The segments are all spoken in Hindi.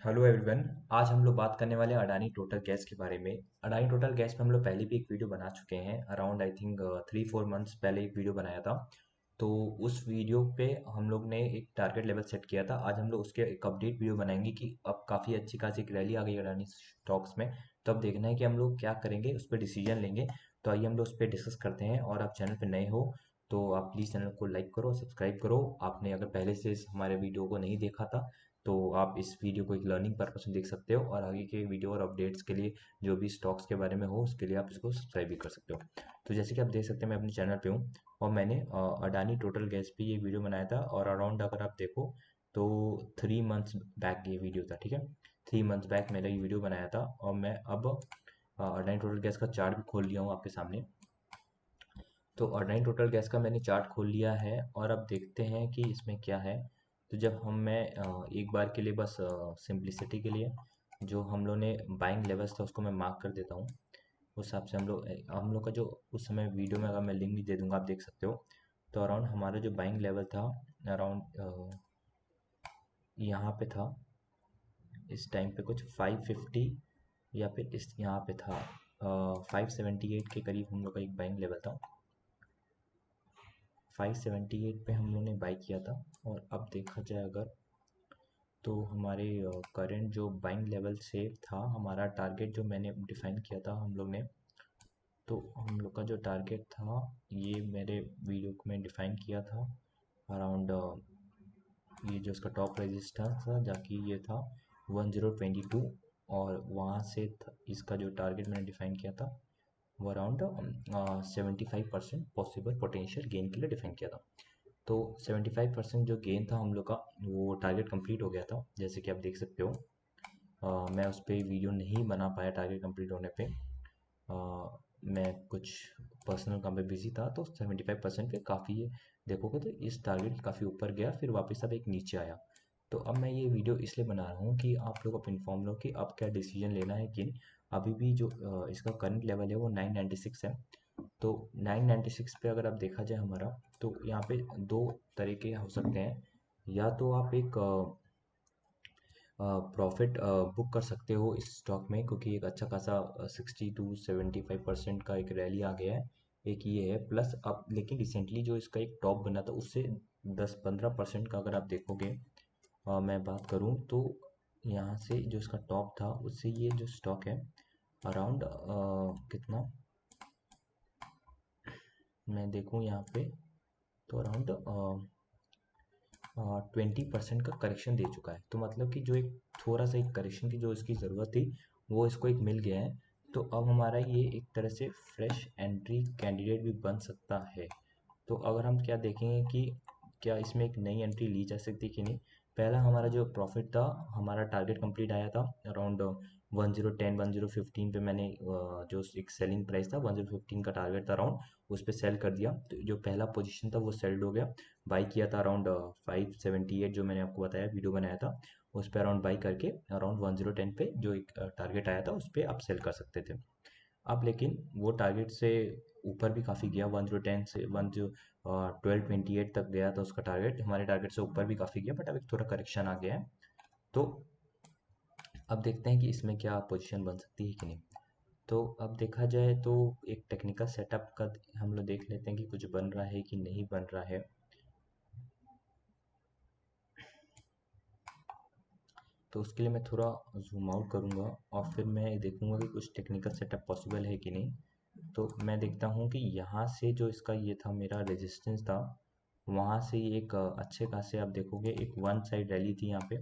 Hello everyone. आज हम लोग बात करने वाले हैं अडानी टोटल गैस के बारे में। अडानी टोटल गैस पे हम लोग पहले भी एक वीडियो बना चुके हैं। अराउंड आई थिंक 3-4 मंथ्स पहले एक वीडियो बनाया था। तो उस वीडियो पे हम लोग ने एक टारगेट लेवल सेट किया था। आज हम लोग उसके एक अपडेट वीडियो बनाएंगे कि अब काफ़ी अच्छी खासी एक रैली आ गई अडानी स्टॉक्स में। तो अब देखना है कि हम लोग क्या करेंगे, उस पर डिसीजन लेंगे। तो आइए हम लोग उस पर डिस्कस करते हैं। और आप चैनल पर नए हो तो आप प्लीज़ चैनल को लाइक करो, सब्सक्राइब करो। आपने अगर पहले से इस हमारे वीडियो को नहीं देखा था तो आप इस वीडियो को एक लर्निंग पर्पस में देख सकते हो, और आगे के वीडियो और अपडेट्स के लिए जो भी स्टॉक्स के बारे में हो उसके लिए आप इसको सब्सक्राइब भी कर सकते हो। तो जैसे कि आप देख सकते हैं मैं अपने चैनल पे हूँ और मैंने अडानी टोटल गैस पे ये वीडियो बनाया था। और अराउंड अगर आप देखो तो 3 मंथ्स बैक ये वीडियो था, ठीक है। 3 मंथ्स बैक मैंने ये वीडियो बनाया था और मैं अब अडानी टोटल गैस का चार्ट भी खोल लिया हूँ आपके सामने। तो अडानी टोटल गैस का मैंने चार्ट खोल लिया है और अब देखते हैं कि इसमें क्या है। तो जब एक बार के लिए बस सिंप्लिसिटी के लिए जो हम लोग ने बाइंग लेवल्स था उसको मैं मार्क कर देता हूँ। उस हिसाब से हम लोग का जो उस समय वीडियो में अगर मैं लिंक भी दे दूंगा आप देख सकते हो। तो अराउंड हमारा जो बाइंग लेवल था अराउंड यहाँ पे था। इस टाइम पे कुछ 550 या फिर इस यहाँ पे था 578 के करीब हम लोग का एक बाइंग लेवल था। 578 पे हम लोग ने बाई किया था। और अब देखा जाए अगर तो हमारे करंट जो बाइंग लेवल से था, हमारा टारगेट जो मैंने डिफाइन किया था हम लोग ने, तो हम लोग का जो टारगेट था ये मेरे वीडियो को मैं डिफाइन किया था अराउंड ये जो इसका टॉप रेजिस्टेंस था जाकि ये था 1022। और वहाँ से इसका जो टारगेट मैंने डिफाइन किया था वो अराउंड 75% पॉसिबल पोटेंशियल गेन के लिए डिफाइन किया था। तो 75% जो गेन था हम लोग का वो टारगेट कंप्लीट हो गया था, जैसे कि आप देख सकते हो। मैं उस पर वीडियो नहीं बना पाया टारगेट कंप्लीट होने पे। मैं कुछ पर्सनल काम पे बिजी था, तो 75% पे काफ़ी है। देखोगे तो इस टारगेट काफ़ी ऊपर गया, फिर वापस अब एक नीचे आया। तो अब मैं ये वीडियो इसलिए बना रहा हूँ कि आप लोग अब इन्फॉर्म लो कि अब क्या डिसीजन लेना है कि अभी भी जो इसका करंट लेवल है वो 996 है। तो 996 पे अगर आप देखा जाए हमारा, तो यहाँ पे दो तरीके हो सकते हैं। या तो आप एक प्रॉफिट बुक कर सकते हो इस स्टॉक में, क्योंकि एक अच्छा खासा 60 to 75% का एक रैली आ गया है। एक ये है प्लस अब, लेकिन रिसेंटली जो इसका एक टॉप बना था उससे 10-15% का अगर आप देखोगे, मैं बात करूं तो यहाँ से जो इसका टॉप था उससे ये जो स्टॉक है अराउंड कितना, मैं देखूं यहाँ पे, तो अराउंड 20% का करेक्शन दे चुका है। तो मतलब कि जो एक थोड़ा सा एक करेक्शन की जो इसकी ज़रूरत थी वो इसको एक मिल गया है। तो अब हमारा ये एक तरह से फ्रेश एंट्री कैंडिडेट भी बन सकता है। तो अगर हम क्या देखेंगे कि क्या इसमें एक नई एंट्री ली जा सकती है कि नहीं। पहला हमारा जो प्रॉफिट था, हमारा टारगेट कंप्लीट आया था अराउंड 1010 1015 पे। मैंने जो एक सेलिंग प्राइस था 1015 का टारगेट था अराउंड, उस पर सेल कर दिया। तो जो पहला पोजीशन था वो सेल्ड हो गया। बाई किया था अराउंड 578, जो मैंने आपको बताया वीडियो बनाया था उस पर अराउंड बाई करके अराउंड 1010 पे जो एक टारगेट आया था उस पर आप सेल कर सकते थे। अब लेकिन वो टारगेट से ऊपर भी काफ़ी गया, 1010 से 1228 तक गया था उसका टारगेट। हमारे टारगेट से ऊपर भी काफ़ी गया, बट अब एक थोड़ा करेक्शन आ गया है। तो अब देखते हैं कि इसमें क्या पोजीशन बन सकती है कि नहीं। तो अब देखा जाए तो एक टेक्निकल सेटअप का हम लोग देख लेते हैं कि कुछ बन रहा है कि नहीं बन रहा है। तो उसके लिए मैं थोड़ा जूम आउट करूँगा और फिर मैं देखूँगा कि कुछ टेक्निकल सेटअप पॉसिबल है कि नहीं। तो मैं देखता हूँ कि यहाँ से जो इसका ये था मेरा रेजिस्टेंस था, वहाँ से ये एक अच्छे खासे आप देखोगे एक वन साइड रैली थी यहाँ पे।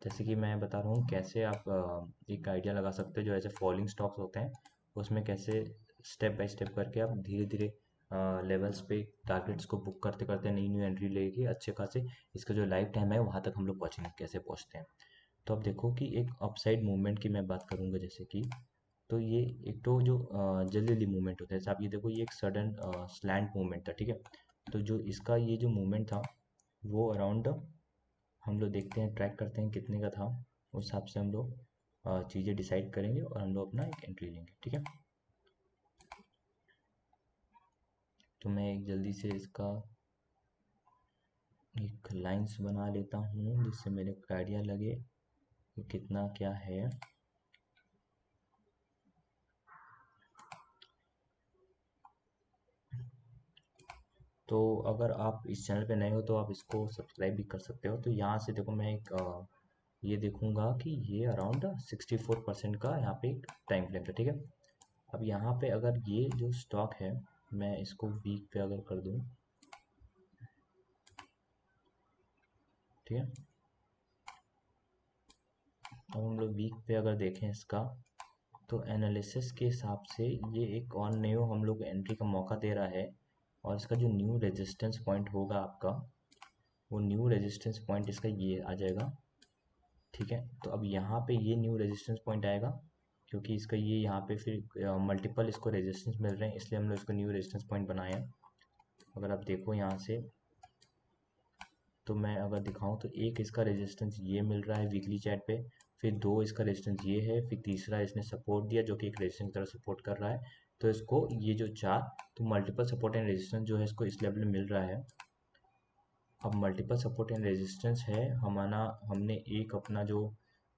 जैसे कि मैं बता रहा हूँ कैसे आप एक आइडिया लगा सकते हो जो ऐसे फॉलिंग स्टॉक्स होते हैं उसमें कैसे स्टेप बाय स्टेप करके आप धीरे धीरे लेवल्स पे टारगेट्स को बुक करते करते नई न्यू एंट्री लेके अच्छे खासे इसका जो लाइफ टाइम है वहाँ तक हम लोग पहुँचेंगे, कैसे पहुँचते हैं। तो अब देखो कि एक अपसाइड मूवमेंट की मैं बात करूंगा, जैसे कि तो ये एक तो जो जल्दी जल्दी मूवमेंट होता है, जैसे आप ये देखो ये एक सडन स्लैंट मूवमेंट था, ठीक है। तो जो इसका ये जो मूवमेंट था वो अराउंड हम लोग देखते हैं, ट्रैक करते हैं कितने का था। उस हिसाब से हम लोग चीज़ें डिसाइड करेंगे और हम लोग अपना एक एंट्री लेंगे, ठीक है। तो मैं एक जल्दी से इसका एक लाइंस बना लेता हूँ जिससे मेरे को आइडिया लगे। ये कितना क्या है। तो अगर आप इस चैनल पे नए हो तो आप इसको सब्सक्राइब भी कर सकते हो। तो यहाँ से देखो मैं एक ये देखूंगा कि ये अराउंड 64% का यहाँ पे एक टाइम फ्रेम था, ठीक है। अब यहाँ पे अगर ये जो स्टॉक है, मैं इसको वीक पे अगर कर दूँ, ठीक है। अब हम लोग वीक पे अगर देखें इसका, तो एनालिसिस के हिसाब से ये एक और न्यू हम लोग एंट्री का मौका दे रहा है। और इसका जो न्यू रेजिस्टेंस पॉइंट होगा आपका, वो न्यू रेजिस्टेंस पॉइंट इसका ये आ जाएगा, ठीक है। तो अब यहाँ पे ये न्यू रेजिस्टेंस पॉइंट आएगा, क्योंकि इसका ये यहाँ पे फिर मल्टीपल इसको रेजिस्टेंस मिल रहे हैं, इसलिए हम लोग इसको न्यू रेजिस्टेंस पॉइंट बनाए हैं। अगर आप देखो यहाँ से, तो मैं अगर दिखाऊं तो एक इसका रेजिस्टेंस ये मिल रहा है वीकली चैट पे, फिर दो इसका रेजिस्टेंस ये है, फिर तीसरा इसने सपोर्ट दिया जो कि एक रेजिस्टेंस की तरह सपोर्ट कर रहा है। तो इसको ये जो चार, तो मल्टीपल सपोर्ट एंड रेजिस्टेंस जो है इसको इस लेवल में मिल रहा है। अब मल्टीपल सपोर्ट एंड रेजिस्टेंस है हमारा, हमने एक अपना जो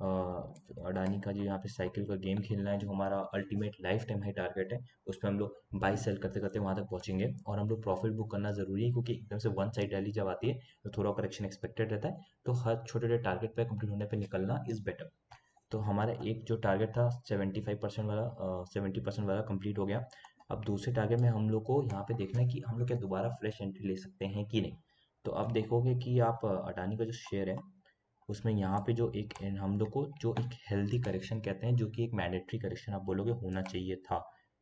अडानी का जो यहाँ पे साइकिल का गेम खेलना है, जो हमारा ultimate life time high target है, उसमें हम लोग बाई सेल करते करते वहां तक पहुंचेंगे। और हम लोग प्रॉफिट बुक करना जरूरी है, क्योंकि एकदम से वन साइड रैली जब आती है तो थोड़ा करेक्शन एक्सपेक्टेड रहता है। तो हर छोटे छोटे टारगेट पे कंप्लीट होने पे निकलना इज बेटर। तो हमारा एक जो टारगेट था 75% वाला, 70% वाला कंप्लीट हो गया। अब दूसरे टारगेट में हम लोग को यहाँ पे देखना है कि हम लोग क्या दोबारा फ्रेश एंट्री ले सकते हैं कि नहीं। तो अब देखोगे कि आप अडानी का जो शेयर है, उसमें यहाँ पे जो एक हम लोग को जो एक हेल्दी करेक्शन कहते हैं, जो कि एक मैंडेटरी करेक्शन आप बोलोगे होना चाहिए था,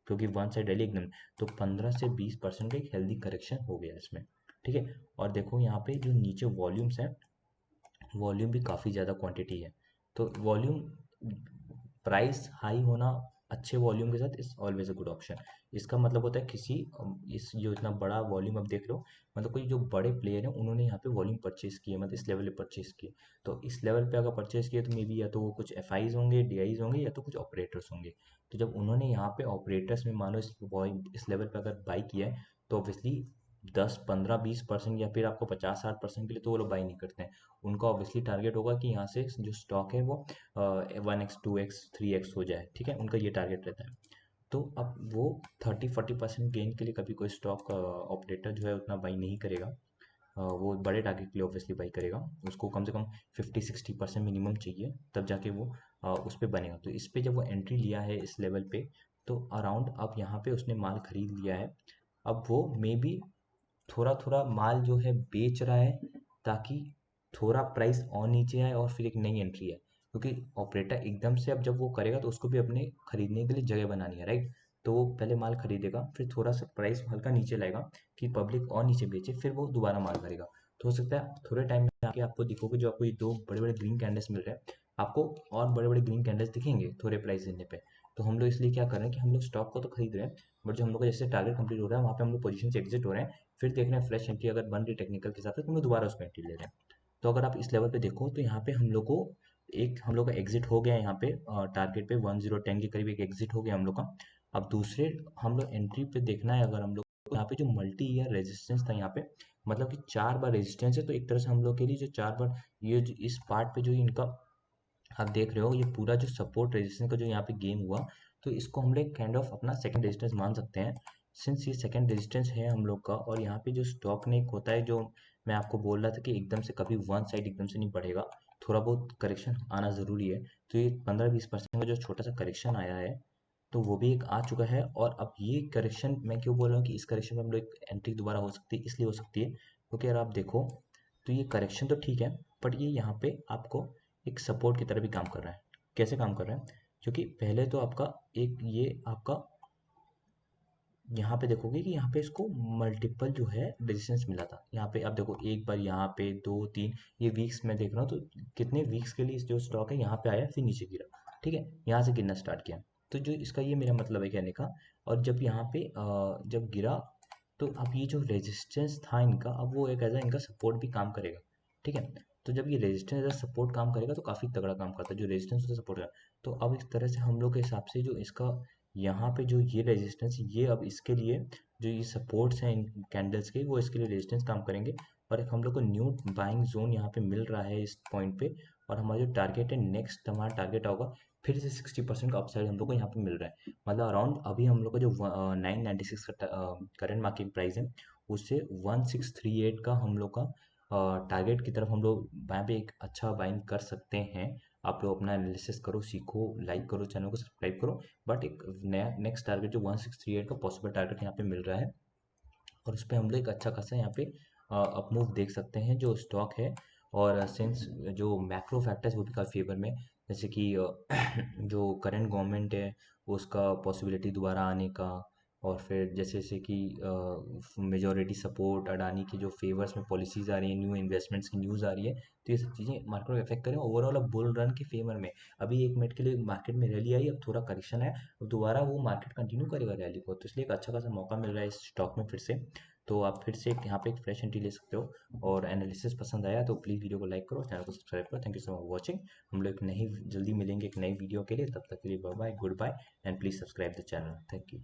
क्योंकि वन साइड रैली एकदम, तो 15 से 20% का एक हेल्दी करेक्शन हो गया इसमें, ठीक है। और देखो यहाँ पे जो नीचे वॉल्यूम्स है, वॉल्यूम भी काफ़ी ज़्यादा क्वांटिटी है। तो वॉल्यूम, प्राइस हाई होना अच्छे वॉल्यूम के साथ is always a good option. इसका मतलब होता है किसी इस जो इतना बड़ा वॉल्यूम आप देख रहे हो, मतलब कोई जो बड़े प्लेयर हैं उन्होंने यहाँ पे वॉल्यूम परचेज किए, मतलब इस लेवल पे परचेज किए। तो इस लेवल पे अगर परचेज किए तो मे बी या तो वो कुछ एफ आईज होंगे, डी आईज होंगे, या तो कुछ ऑपरेटर्स होंगे। तो जब उन्होंने यहाँ पे ऑपरेटर्स में मानो इस लेवल पे अगर बाई किया है, तो ऑब्वियसली 10 15 20% या फिर आपको 50 60% के लिए तो वो लोग बाई नहीं करते हैं। उनका ऑब्वियसली टारगेट होगा कि यहाँ से जो स्टॉक है वो 1x 2x 3x हो जाए, ठीक है, उनका ये टारगेट रहता है। तो अब वो 30 40% गेन के लिए कभी कोई स्टॉक ऑपरेटर जो है उतना बाई नहीं करेगा। वो बड़े टारगेट के लिए ऑब्वियसली बाई करेगा, उसको कम से कम 50 60% मिनिमम चाहिए, तब जाके वो उस पर बनेगा। तो इस पे जब वो एंट्री लिया है इस लेवल पे, तो अराउंड अब यहाँ पे उसने माल खरीद लिया है। अब वो मे बी थोड़ा थोड़ा माल जो है बेच रहा है, ताकि थोड़ा प्राइस और नीचे आए और फिर एक नई एंट्री है, क्योंकि ऑपरेटर एकदम से अब जब वो करेगा तो उसको भी अपने खरीदने के लिए जगह बनानी है, राइट। तो वो पहले माल खरीदेगा, फिर थोड़ा सा प्राइस हल्का नीचे लाएगा कि पब्लिक और नीचे बेचे, फिर वो दोबारा माल भरेगा। तो हो सकता है थोड़े टाइम में आके आपको दिखोगे, जो आपको ये दो बड़े बड़े ग्रीन कैंडल्स मिल रहे हैं, आपको और बड़े बड़े ग्रीन कैंडल्स दिखेंगे थोड़े प्राइस देने पे। तो हम लोग इसलिए क्या कर रहे हैं कि हम लोग स्टॉक को तो खरीद रहे हैं, बट जो हम लोग का जैसे टारगेट कंप्लीट हो रहा है वहाँ पे हम लोग पोजीशन से एग्जिट हो रहे हैं, फिर देख रहे हैं फ्रेश एंट्री अगर बन रही टेक्निकल के हिसाब से तो हम लोग दोबारा उसमें एंट्री ले रहे हैं। तो अगर आप इस लेवल पे देखो तो यहाँ पे हम लोग को एक हम लोग का एग्जिट हो गया है, यहाँ पे टारगेट पे 1010 के करीब एक एग्जिट हो गया हम लोग का। अब दूसरे हम लोग एंट्री पे देखना है अगर हम लोग को, यहाँ पे जो मल्टी ईयर रेजिस्टेंस था यहाँ पे, मतलब कि 4 बार रेजिस्टेंस है, तो एक तरह से हम लोग के लिए जो 4 बार ये इस पार्ट पे जो इनका आप देख रहे हो, ये पूरा जो सपोर्ट रेजिस्टेंस का जो यहाँ पे गेम हुआ, तो इसको हम लोग काइंड ऑफ अपना सेकंड रेजिस्टेंस मान सकते हैं। सिंस ये सेकंड रेजिस्टेंस है हम लोग का, और यहाँ पे जो स्टॉक ने एक होता है, जो मैं आपको बोल रहा था कि एकदम से कभी वन साइड एकदम से नहीं बढ़ेगा, थोड़ा बहुत करेक्शन आना ज़रूरी है। तो ये 15 20% का जो छोटा सा करेक्शन आया है, तो वो भी एक आ चुका है। और अब ये करेक्शन मैं क्यों बोल रहा हूँ कि इस करेक्शन में हम लोग एंट्री दोबारा हो सकती है, इसलिए हो सकती है क्योंकि अगर आप देखो तो ये करेक्शन तो ठीक है, बट ये यहाँ पे आपको एक सपोर्ट की तरह भी काम कर रहा है। कैसे काम कर रहा है? क्योंकि पहले तो आपका एक ये आपका यहाँ पे देखोगे कि यहाँ पे इसको मल्टीपल जो है रेजिस्टेंस मिला था। यहाँ पे आप देखो एक बार, यहाँ पे दो तीन, ये वीक्स में देख रहा हूँ, तो कितने वीक्स के लिए जो स्टॉक है यहाँ पे आया फिर नीचे गिरा, ठीक है, यहाँ से गिरना स्टार्ट किया। तो जो इसका ये मेरा मतलब है कहने का। और जब यहाँ पे जब गिरा, तो अब ये जो रेजिस्टेंस था इनका, अब वो एक ऐसा इनका सपोर्ट भी काम करेगा, ठीक है। तो जब ये रेजिस्टेंस एज सपोर्ट काम करेगा तो काफ़ी तगड़ा काम करता है, जो रेजिस्टेंस होता है सपोर्ट का। तो अब इस तरह से हम लोग के हिसाब से जो इसका यहाँ पे जो ये रेजिस्टेंस, ये अब इसके लिए जो ये सपोर्ट्स हैं इन कैंडल्स के, वो इसके लिए रेजिस्टेंस काम करेंगे। और एक हम लोग को न्यू बाइंग जोन यहाँ पे मिल रहा है इस पॉइंट पे, और हमारा जो टारगेट है, नेक्स्ट हमारा टारगेट होगा फिर से 60% का अपसाइड हम लोग को यहाँ पे मिल रहा है। मतलब अराउंड अभी हम लोग का जो 996 का करंट मार्केट प्राइस है, उससे 1638 का हम लोग का टारगेट की तरफ हम लोग यहाँ पे एक अच्छा बाइंग कर सकते हैं। आप लोग अपना एनालिसिस करो, सीखो, लाइक करो, चैनल को सब्सक्राइब करो। बट एक नया नेक्स्ट टारगेट जो 1638 का पॉसिबल टारगेट यहाँ पे मिल रहा है, और उस पे हम लोग एक अच्छा खासा यहाँ पे अप मूव देख सकते हैं जो स्टॉक है। और सिंस जो मैक्रो फैक्टर्स वो भी काफ़ी फेवर में, जैसे कि जो करंट गवर्नमेंट है उसका पॉसिबिलिटी दोबारा आने का, और फिर जैसे जैसे कि मेजोरिटी सपोर्ट, अडानी की जो फेवर्स में पॉलिसीज आ रही हैं, न्यू इन्वेस्टमेंट्स की न्यूज़ आ रही है, तो ये सब चीज़ें मार्केट को इफेक्ट करें ओवरऑल। अब बुल रन के फेवर में अभी 1 मिनट के लिए मार्केट में रैली आई, अब थोड़ा करेक्शन है, अब दोबारा वो मार्केट कंटिन्यू करेगा रैली को, तो इसलिए एक अच्छा खासा मौका मिल रहा है इस स्टॉक में फिर से। तो आप फिर से यहाँ पे एक फ्रेश एंट्री ले सकते हो। और एनालिसिस पसंद आया तो प्लीज़ वीडियो को लाइक करो, चैनल को सब्सक्राइब करो। Thank you so much watching. हम लोग एक नई जल्दी मिलेंगे एक नई वीडियो के लिए, तब तक के लिए bye bye, goodbye, and please subscribe the channel. Thank you.